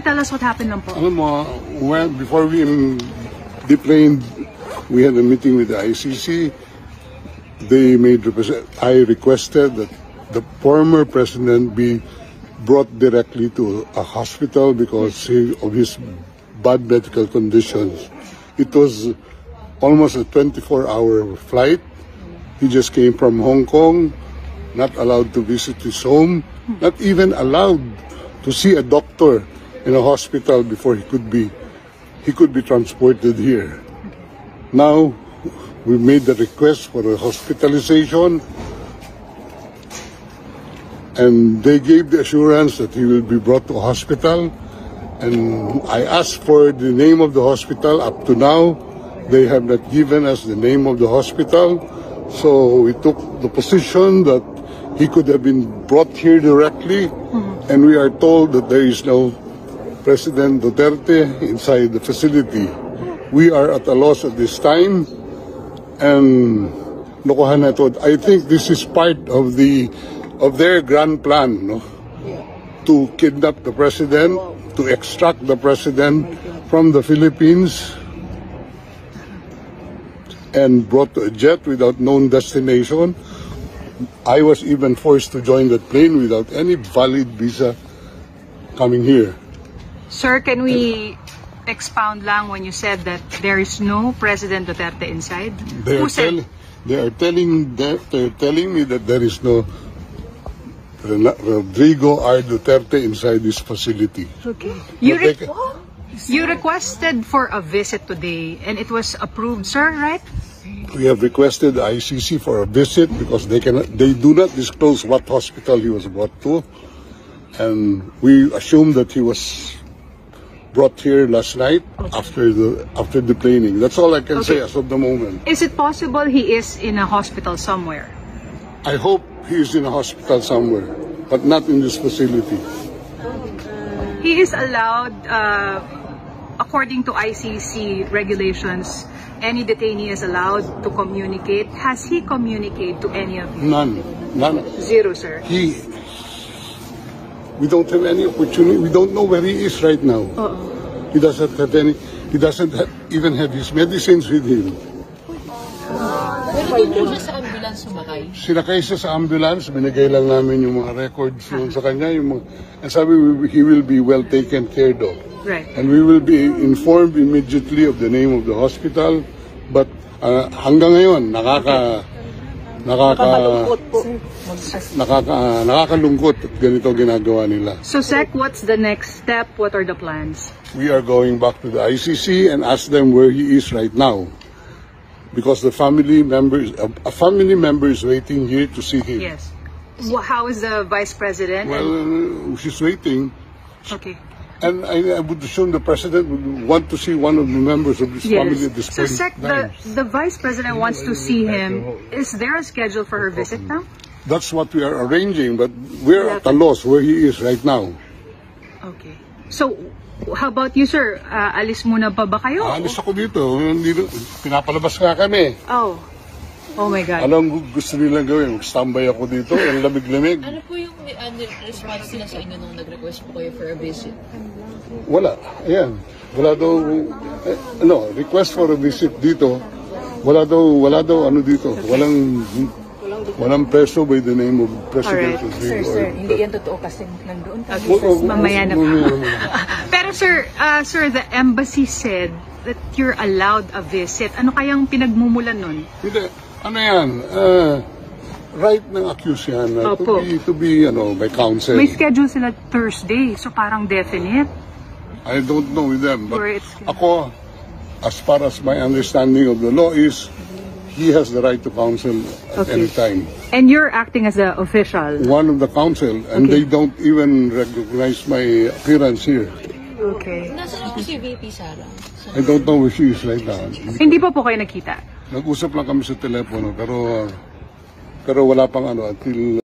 tell us what happened lang po? Alam mo, well, before we deplaned, we had a meeting with the ICC. I requested that the former president be brought directly to a hospital because of his bad medical conditions. It was almost a 24-hour flight. He just came from Hong Kong, not allowed to visit his home, not even allowed to see a doctor in a hospital before he could be transported here. Now, we made the request for a hospitalization, and they gave the assurance that he will be brought to a hospital. And I asked for the name of the hospital. Up to now, they have not given us the name of the hospital. So we took the position that he could have been brought here directly, and we are told that there is no President Duterte inside the facility. We are at a loss at this time, and lokohan na ito. I think this is part of their grand plan, no? To kidnap the president, to extract the president from the Philippines, and brought to a jet without known destination. I was even forced to join that plane without any valid visa coming here. Sir, can we expound lang when you said that there is no President Duterte inside? They are telling me that there is no Rodrigo R. Duterte inside this facility. Okay. You requested for a visit today, and it was approved, sir, right? We have requested the ICC for a visit because they do not disclose what hospital he was brought to, and we assume that he was brought here last night after the planing. That's all I can say as of the moment. Is it possible he is in a hospital somewhere? I hope he is in a hospital somewhere, but not in this facility. He is allowed, according to ICC regulations, any detainee is allowed to communicate. Has he communicated to any of you? None. Zero, sir. We don't have any opportunity. We don't know where he is right now. He doesn't have any. He doesn't even have his medicines with him. Pero doon po siya sa ambulance sumakay? Sinakay siya sa ambulance. Binigay lang namin yung mga records sa kanya. And sabi, he will be well taken care of. Right. And we will be informed immediately of the name of the hospital. But hanggang ngayon, nakakalungkot at ganito ginagawa nila. So, Sec, what's the next step? What are the plans? We are going back to the ICC and ask them where he is right now, because a family member is waiting here to see him. Yes. Well, how is the Vice President? Well, she's waiting. Okay. And I would assume the President would want to see one of the members of his family at this point. So, Sec, the Vice President wants to see him. Is there a schedule for her visit now? That's what we are arranging, but we're at a loss where he is right now. Okay. So, how about you, sir? Alis muna pa ba kayo? Alis ako dito. Pinapalabas nga kami. Oh my God. Anong gusto nilang gawin? Mag-standby ako dito. Ang lamig-lamig. Ano po yung response nila sa inyo nung nag-request po kayo for a visit? Wala. Ayan. Wala daw, request for a visit dito. Wala daw ano dito. Walang preso by the name of President Rodrigo. Sir, hindi yan totoo kasi nandoon kami. Mamaya na. Pero sir, the embassy said that you're allowed a visit. Ano kayang pinagmumulan nun? Hindi. Ano yan? Right ng accused yan. To be by counsel. May schedule sila Thursday, so parang definite. I don't know with them. But ako, as far as my understanding of the law is, he has the right to counsel at any time. And you're acting as the official? One of the counsel, and they don't even recognize my appearance here. Okay. Nasaan po si VP Sara? I don't know where she is right now. Hindi pa po kayo nakita? Nag-usap lang kami sa telepono, pero wala pang until